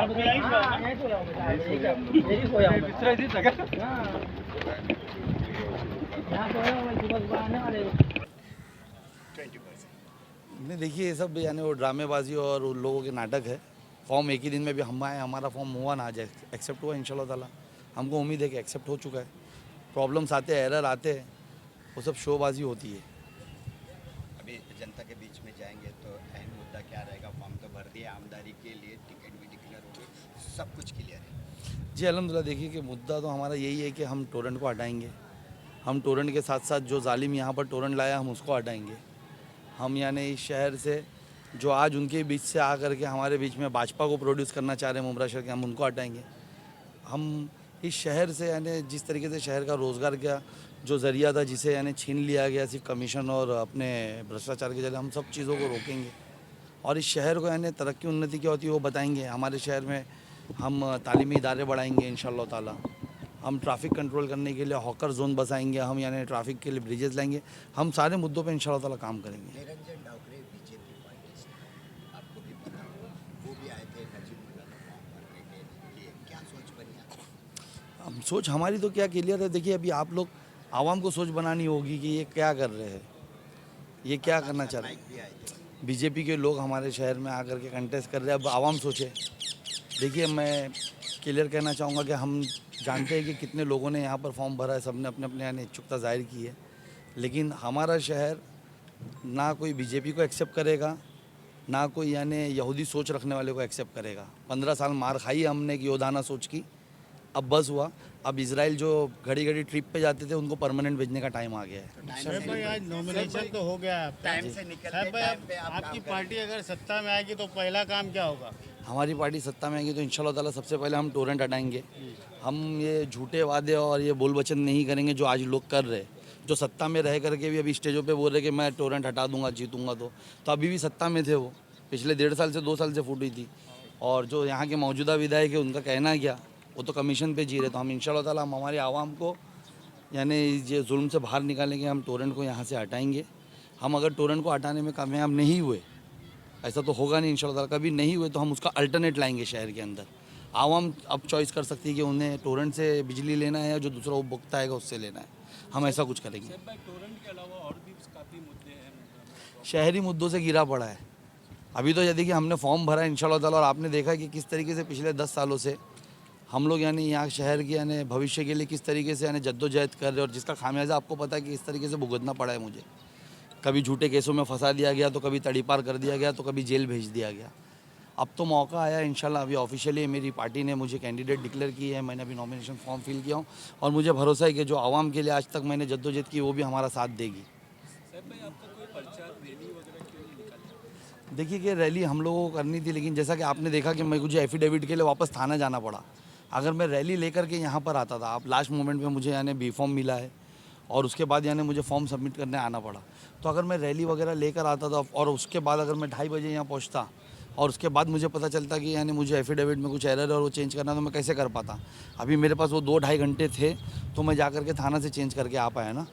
नहीं देखिए, ये सब यानी वो ड्रामेबाजी और उन लोगों के नाटक है। फॉर्म एक ही दिन में भी हम आए, हमारा फॉर्म हुआ ना आज एक्सेप्ट हुआ इंशाल्लाह ताला। हमको उम्मीद है कि एक्सेप्ट हो चुका है। प्रॉब्लम्स आते हैं, एरर आते हैं, वो सब शोबाजी होती है। अभी जनता के बीच में जाएंगे तो अहम मुद्दा क्या रहेगा? फॉर्म तो भर दिया, आमदारी के लिए टिकट भी डिक्लेयर हो गई, सब कुछ क्लियर है। जी अल्हम्दुलिल्लाह, देखिए कि मुद्दा तो हमारा यही है कि हम टोरेंट को हटाएंगे। हम टोरेंट के साथ साथ जो जालिम यहाँ पर टोरेंट लाया, हम उसको हटाएंगे। हम यानी इस शहर से जो आज उनके बीच से आकर के हमारे बीच में भाजपा को प्रोड्यूस करना चाह रहे हैं मुमरा शहर के, हम उनको हटाएंगे। हम इस शहर से यानी जिस तरीके से शहर का रोज़गार का जो ज़रिया था, जिसे यानी छीन लिया गया सिर्फ कमीशन और अपने भ्रष्टाचार के जरिए, हम सब चीज़ों को रोकेंगे और इस शहर को यानी तरक्की उन्नति क्या होती है वो बताएंगे। हमारे शहर में हम तालीमी इदारे बढ़ाएंगे इंशाअल्लाह ताला। हम ट्रैफिक कंट्रोल करने के लिए हॉकर जोन बसाएंगे, हम यानी ट्रैफिक के लिए ब्रिजेस लाएंगे। हम सारे मुद्दों पे इंशाअल्लाह ताला काम करेंगे। निरंजन डावकरे बीजेपी पार्टी से, आपको भी पता होगा, वो भी आए थे नजीमुल्लाह का फॉर्म भरने के लिए, क्या सोच बनी आपकी? हम सोच हमारी तो क्या क्लियर है। देखिए, अभी आप लोग आवाम को सोच बनानी होगी कि ये क्या कर रहे हैं, ये क्या करना चाह रहे हैं। भी आए थे। बीजेपी के लोग हमारे शहर में आकर के कंटेस्ट कर रहे हैं, अब आवाम सोचे। देखिए, मैं क्लियर कहना चाहूँगा कि हम जानते हैं कि कितने लोगों ने यहाँ पर फॉर्म भरा है, सबने अपने अपने यानी इच्छुकता जाहिर की है, लेकिन हमारा शहर ना कोई बीजेपी को एक्सेप्ट करेगा, ना कोई यानी यहूदी सोच रखने वाले को एक्सेप्ट करेगा। 15 साल मार खाई हमने एक योदाना सोच की, अब बस हुआ। अब इजराइल जो घड़ी घड़ी ट्रिप पे जाते थे, उनको परमानेंट भेजने का टाइम आ गया है। साहब भाई, आज नॉमिनेशन तो हो गया आपका। टाइम से निकल साहब के भाई, टाइम पे आप आपकी काम पार्टी अगर सत्ता में आएगी तो पहला काम क्या होगा? हमारी पार्टी सत्ता में आएगी तो इंशाल्लाह ताला सबसे पहले हम टोरेंट हटाएंगे। हम ये झूठे वादे और ये बोल वचन नहीं करेंगे जो आज लोग कर रहे हैं, जो सत्ता में रह करके भी अभी स्टेजों पे बोल रहे कि मैं टोरेंट हटा दूंगा, जीतूंगा। तो अभी भी सत्ता में थे वो, पिछले 1.5 साल से 2 साल से फूटी थी। और जो यहाँ के मौजूदा विधायक है, उनका कहना क्या, वो तो कमीशन पे जी रहे। तो हम इंशाल्लाह ताला हम हमारे आवाम को यानी ये जुल्म से बाहर निकालेंगे, हम टोरेंट को यहाँ से हटाएंगे। हम अगर टोरेंट को हटाने में कामयाब नहीं हुए, ऐसा तो होगा नहीं इंशाल्लाह ताला, कभी नहीं हुए, तो हम उसका अल्टरनेट लाएंगे शहर के अंदर। आवाम अब चॉइस कर सकती है कि उन्हें टोरेंट से बिजली लेना है या जो दूसरा उपभोक्ता आएगा उससे लेना है। हम ऐसा कुछ करेंगे। टोरेंट के अलावा और भी काफ़ी मुद्दे हैं। शहरी मुद्दों से घिरा पड़ा है। अभी तो यदि कि हमने फॉर्म भरा है इंशाल्लाह ताला, और आपने देखा कि किस तरीके से पिछले 10 सालों से हम लोग यानी यहाँ शहर के यानी भविष्य के लिए किस तरीके से यानी जद्दोजहद कर रहे हैं, और जिसका खामियाजा आपको पता है कि इस तरीके से भुगतना पड़ा है मुझे। कभी झूठे केसों में फंसा दिया गया, तो कभी तड़ीपार कर दिया गया, तो कभी जेल भेज दिया गया। अब तो मौका आया इंशाल्लाह। अभी ऑफिशियली मेरी पार्टी ने मुझे कैंडिडेट डिक्लेयर की है, मैंने अभी नॉमिनेशन फॉर्म फिल किया हूँ, और मुझे भरोसा है कि जो आवाम के लिए आज तक मैंने जद्दोजहद की वो भी हमारा साथ देगी। देखिए कि रैली हम लोगों को करनी थी, लेकिन जैसा कि आपने देखा कि मुझे एफिडेविट के लिए वापस थाना जाना पड़ा। अगर मैं रैली लेकर के यहाँ पर आता था, आप लास्ट मोमेंट में मुझे यानी बी फॉर्म मिला है और उसके बाद यानी मुझे फॉर्म सबमिट करने आना पड़ा। तो अगर मैं रैली वगैरह लेकर आता था और उसके बाद अगर मैं 2:30 बजे यहाँ पहुँचता और उसके बाद मुझे पता चलता कि यानी मुझे एफिडेविट में कुछ एरर है और वो चेंज करना, तो मैं कैसे कर पाता। अभी मेरे पास वो 2-2.5 घंटे थे, तो मैं जा करके थाना से चेंज करके आ पाया ना।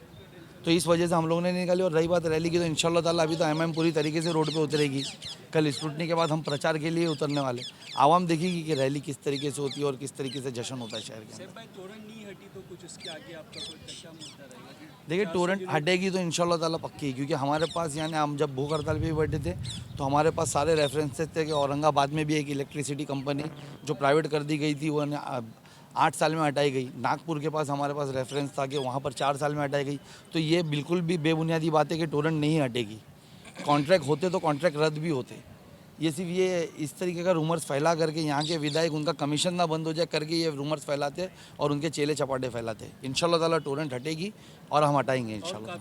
तो इस वजह से हम लोगों ने निकाली। और रही बात रैली की, तो इंशाल्लाह ताला अभी तो एमएम पूरी तरीके से रोड पे उतरेगी। कल स्क्रूटनी के बाद हम प्रचार के लिए उतरने वाले। आवाम देखेगी कि रैली किस तरीके से होती है और किस तरीके से जश्न होता है शहर के अंदर। देखिए, टोरेंट हटेगी तो इंशाल्लाह ताला पक्की, क्योंकि हमारे पास यानी हम जब भूख हड़ताल पे भी बैठे थे तो हमारे पास सारे रेफरेंसेस थे कि औरंगाबाद में भी एक इलेक्ट्रिसिटी कंपनी जो प्राइवेट कर दी गई थी वो 8 साल में हटाई गई। नागपुर के पास हमारे पास रेफरेंस था कि वहाँ पर 4 साल में हटाई गई। तो ये बिल्कुल भी बेबुनियादी बात है कि टोरेंट नहीं हटेगी। कॉन्ट्रैक्ट होते तो कॉन्ट्रैक्ट रद्द भी होते। ये सिर्फ ये इस तरीके का रूमर्स फैला करके यहाँ के विधायक उनका कमीशन ना बंद हो जाए करके ये रूमर्स फैलाते और उनके चेले चपाटे फैलाते। इंशाल्लाह ताला टोरेंट हटेगी और हम हटाएंगे इंशाल्लाह।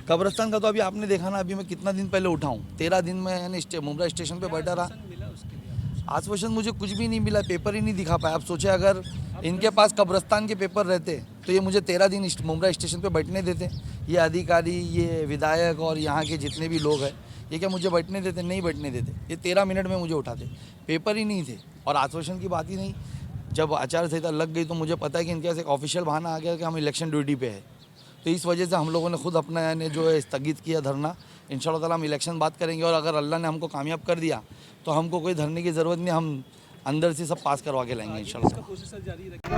कब्रस्तान का तो अभी आपने देखा ना, अभी मैं कितना दिन पहले उठाऊँ, 13 दिन में यानी मुंब्रा स्टेशन पे बैठा रहा। आश्वासन मुझे कुछ भी नहीं मिला, पेपर ही नहीं दिखा पाया। आप सोचे अगर इनके पास कब्रस्तान के पेपर रहते तो ये मुझे 13 दिन मुंब्रा स्टेशन पे बैठने देते। ये अधिकारी, ये विधायक और यहाँ के जितने भी लोग हैं, ये क्या मुझे बैठने देते? नहीं बैठने देते। ये 13 मिनट में मुझे उठाते, पेपर ही नहीं थे और आश्वासन की बात ही नहीं। जब आचार संहिता लग गई तो मुझे पता है कि इनके पास एक ऑफिशियल बहाना आ गया कि हम इलेक्शन ड्यूटी पे है। तो इस वजह से हम लोगों ने खुद अपना यानी जो है स्थगित किया धरना इंशाल्लाह ताला हम इलेक्शन बात करेंगे और अगर अल्लाह ने हमको कामयाब कर दिया तो हमको कोई धरने की ज़रूरत नहीं, हम अंदर से सब पास करवा के लाएंगे इंशाल्लाह। इसका प्रोसेस जारी रखेंगे।